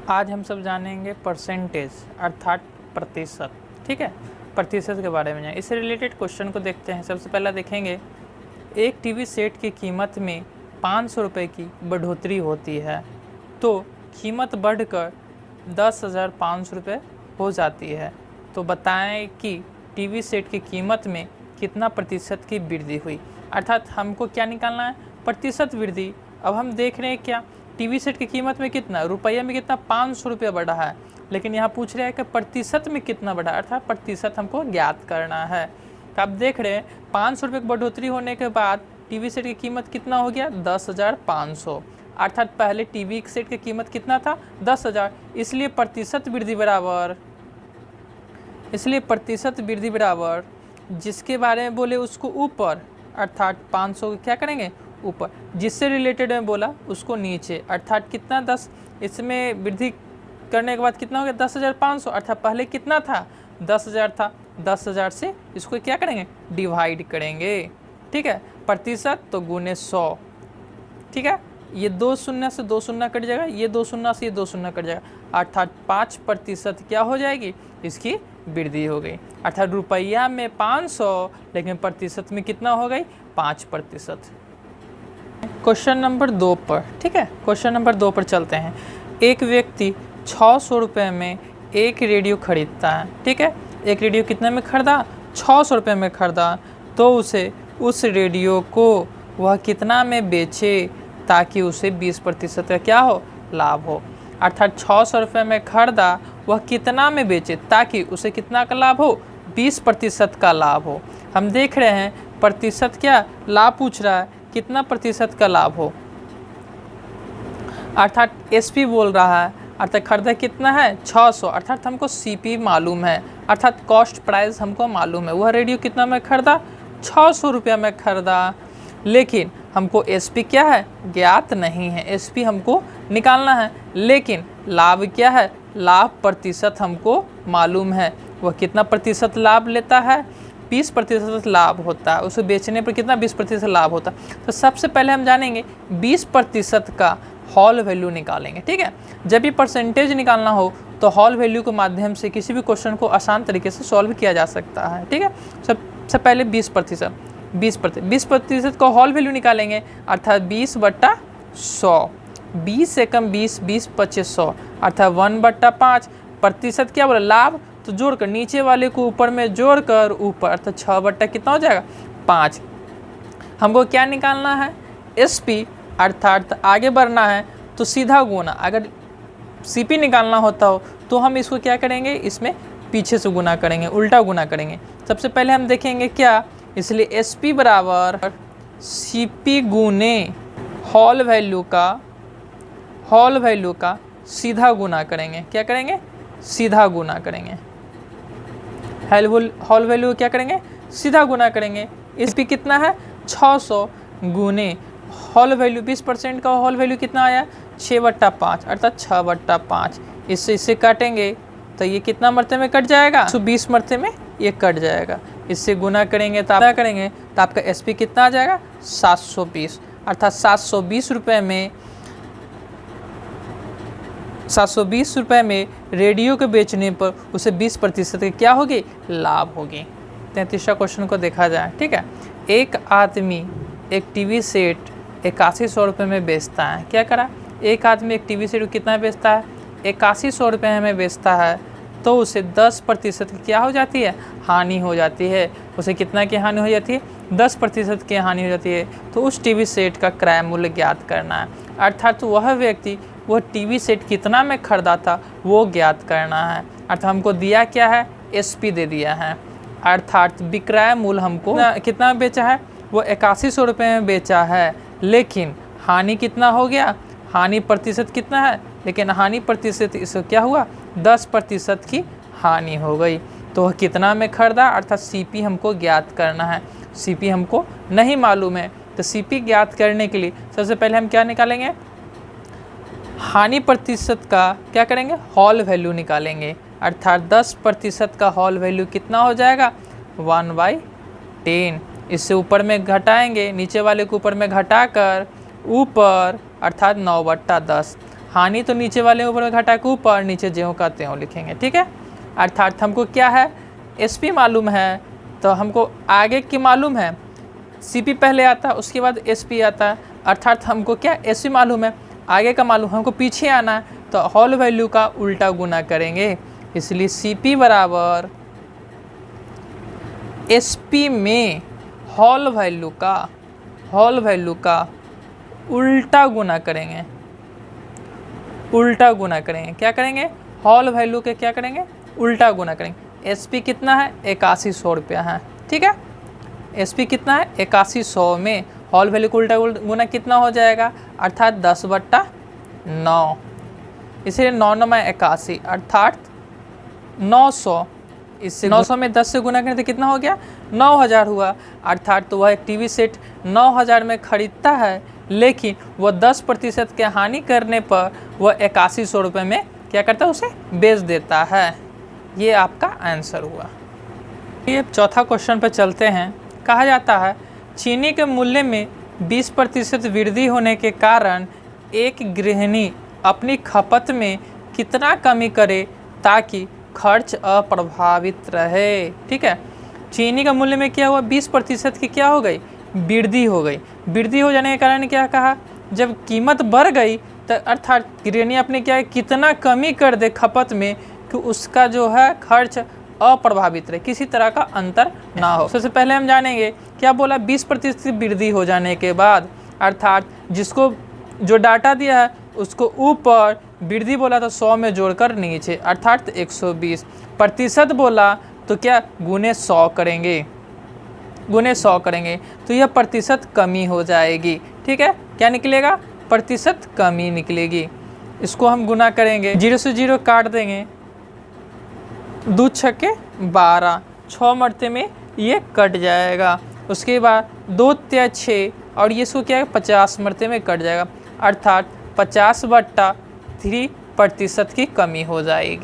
आज हम सब जानेंगे परसेंटेज अर्थात प्रतिशत। ठीक है, प्रतिशत के बारे में जानें। इससे रिलेटेड क्वेश्चन को देखते हैं। सबसे पहला देखेंगे, एक टीवी सेट की कीमत में 500 रुपये की बढ़ोतरी होती है तो कीमत बढ़कर 10,500 रुपये हो जाती है। तो बताएं कि टीवी सेट की कीमत में कितना प्रतिशत की वृद्धि हुई। अर्थात हमको क्या निकालना है, प्रतिशत वृद्धि। अब हम देख रहे हैं क्या टीवी सेट की कीमत में कितना, रुपये में कितना, 500 रुपये बढ़ा है, लेकिन यहाँ पूछ रहे हैं कि प्रतिशत में कितना बढ़ा, अर्थात प्रतिशत हमको ज्ञात करना है। तो आप देख रहे हैं 500 रुपये की बढ़ोतरी होने के बाद टीवी सेट की कीमत कितना हो गया, 10,500। अर्थात पहले टीवी सेट की कीमत कितना था, 10,000। इसलिए प्रतिशत वृद्धि बराबर जिसके बारे में बोले उसको ऊपर, अर्थात 500 क्या करेंगे ऊपर, जिससे रिलेटेड में बोला उसको नीचे। अर्थात कितना, 10। इसमें वृद्धि करने के बाद कितना हो गया, 10,500। अर्थात पहले कितना था, 10,000 था। 10,000 से इसको क्या करेंगे, डिवाइड करेंगे। ठीक है, प्रतिशत तो गुने 100। ठीक है, ये 2 शून्य से 2 शून्य कट जाएगा, ये 2 शून्य से ये 2 शून्य कट जाएगा। अर्थात 5% क्या हो जाएगी, इसकी वृद्धि हो गई। अर्थात रुपया में 500, लेकिन प्रतिशत में कितना हो गई, 5%। क्वेश्चन नंबर 2 पर, ठीक है, क्वेश्चन नंबर 2 पर चलते हैं। एक व्यक्ति 600 रुपये में एक रेडियो खरीदता है। ठीक है, एक रेडियो कितने में खरीदा, 600 रुपये में खरीदा। तो उसे उस रेडियो को वह कितना में बेचे ताकि उसे 20% का क्या हो, लाभ हो। अर्थात 600 रुपये में खरीदा, वह कितना में बेचे ताकि उसे कितना का लाभ हो, 20% का लाभ हो। हम देख रहे हैं प्रतिशत क्या लाभ पूछ रहा है, कितना प्रतिशत का लाभ हो। अर्थात एसपी बोल रहा है, अर्थात खरीदा कितना है, 600। अर्थात हमको सीपी मालूम है, अर्थात कॉस्ट प्राइस हमको मालूम है। वह रेडियो कितना में खरीदा, 600 रुपये में खरीदा, लेकिन हमको एसपी क्या है, ज्ञात नहीं है। एसपी हमको निकालना है, लेकिन लाभ क्या है, लाभ प्रतिशत हमको मालूम है। वह कितना प्रतिशत लाभ लेता है, 20% लाभ होता है। उसे बेचने पर कितना, 20% लाभ होता है। तो सबसे पहले हम जानेंगे 20% का हॉल वैल्यू निकालेंगे। ठीक है, जब भी परसेंटेज निकालना हो तो हॉल वैल्यू के माध्यम से किसी भी क्वेश्चन को आसान तरीके से सॉल्व किया जा सकता है। ठीक है, सबसे पहले 20% का हॉल वैल्यू निकालेंगे, अर्थात 20/100। 20 से कम 20, 20 25 100, अर्थात 1/5। प्रतिशत क्या बोला, लाभ, तो जोड़कर नीचे वाले को ऊपर में जोड़कर ऊपर, अर्थात 6 कितना हो जाएगा, 5। हमको क्या निकालना है, एसपी, अर्थात आगे बढ़ना है तो सीधा गुना। अगर सीपी निकालना होता हो तो हम इसको क्या करेंगे, इसमें पीछे से गुना करेंगे, उल्टा गुना करेंगे। सबसे पहले हम देखेंगे क्या, इसलिए एसपी बराबर सीपी गुने हॉल वैल्यू का सीधा गुना करेंगे। क्या करेंगे, सीधा गुना करेंगे। हॉल वैल्यू क्या करेंगे, सीधा गुना करेंगे। एसपी कितना है, 600 गुने हॉल वैल्यू, 20% का हॉल वैल्यू कितना आया, 6/5, अर्थात 6/5। इससे काटेंगे तो ये कितना मरते में कट जाएगा, 120 मरते में ये कट जाएगा। इससे गुना करेंगे तो आपका एसपी कितना आ जाएगा, 720। अर्थात 720 रुपये में रेडियो के बेचने पर उसे 20% की क्या होगी, लाभ होगी। 33वां क्वेश्चन को देखा जाए। ठीक है, एक आदमी एक टीवी सेट 8100 रुपये में बेचता है। क्या करा, एक आदमी एक टीवी सेट कितना बेचता है, 8100 रुपये में बेचता है, तो उसे 10% की क्या हो जाती है, हानि हो जाती है। उसे कितना की हानि हो जाती है, 10% की हानि हो जाती है। तो उस टीवी सेट का क्रय मूल्य ज्ञात करना है। अर्थात वह व्यक्ति वह टीवी सेट कितना में खरीदा था वो ज्ञात करना है। अर्थात हमको दिया क्या है, एसपी दे दिया है। अर्थात विक्रय मूल्य हमको कितना में बेचा है, वो 8100 रुपये में बेचा है, लेकिन हानि कितना हो गया, हानि प्रतिशत कितना है, लेकिन हानि प्रतिशत इसको क्या हुआ, 10% की हानि हो गई। तो वह कितना में खरीदा, अर्थात सीपी हमको ज्ञात करना है। सीपी हमको नहीं मालूम है, तो सीपी ज्ञात करने के लिए सबसे पहले हम क्या निकालेंगे, हानि प्रतिशत का क्या करेंगे, हॉल वैल्यू निकालेंगे। अर्थात 10% का हॉल वैल्यू कितना हो जाएगा, 1/10। इससे ऊपर में घटाएंगे, नीचे वाले को ऊपर में घटाकर ऊपर, अर्थात 9/10। हानि तो नीचे वाले ऊपर में घटा के ऊपर, नीचे ज्यों का त्यों लिखेंगे, ठीक है। अर्थात हमको क्या है, SP मालूम है, तो हमको आगे की मालूम है, CP पहले आता है उसके बाद SP आता है, अर्थात हमको क्या SP मालूम है, आगे का मालूम, हमको पीछे आना है, तो होल वैल्यू का उल्टा गुना करेंगे। इसलिए CP बराबर SP में होल वैल्यू का उल्टा गुना करेंगे, उल्टा गुना करेंगे। क्या करेंगे, होल वैल्यू के क्या करेंगे, उल्टा गुना करेंगे। SP कितना है, 8100 रुपया है, ठीक है। SP कितना है, 8100 में होल वैल्यू को उल्टा गुना कितना हो जाएगा, अर्थात 10/9। इसलिए 9 9 में 81 अर्थात 900। इससे 900 में 10 से गुना करें तो कितना हो गया, 9000 हुआ। अर्थात तो वह एक टीवी सेट 9000 में खरीदता है, लेकिन वह 10% के हानि करने पर वह 8100 रुपये में क्या करता है, उसे बेच देता है। ये आपका आंसर हुआ। ये चौथा क्वेश्चन पर चलते हैं। कहा जाता है चीनी के मूल्य में 20% वृद्धि होने के कारण एक गृहिणी अपनी खपत में कितना कमी करे ताकि खर्च अप्रभावित रहे, ठीक है। चीनी का मूल्य में क्या हुआ, 20% की क्या हो गई, वृद्धि हो गई। वृद्धि हो जाने के कारण क्या कहा, जब कीमत बढ़ गई तो अर्थात गृहिणी अपने क्या है, कितना कमी कर दे खपत में कि उसका जो है खर्च अप्रभावित रहे, किसी तरह का अंतर ना हो। सबसे पहले हम जानेंगे क्या बोला, 20% की वृद्धि हो जाने के बाद, अर्थात जिसको जो डाटा दिया है उसको ऊपर वृद्धि बोला तो 100 में जोड़कर नीचे, अर्थात 120। प्रतिशत बोला तो क्या गुने 100 करेंगे, गुने 100 करेंगे तो यह प्रतिशत कमी हो जाएगी, ठीक है। क्या निकलेगा, प्रतिशत कमी निकलेगी। इसको हम गुना करेंगे, 0 से 0 काट देंगे, 2 छक्के 12, 6 मरते में ये कट जाएगा। उसके बाद 2 तिया 6 और ये इसको क्या है, 50 मरते में कट जाएगा, अर्थात 50/3% की कमी हो जाएगी।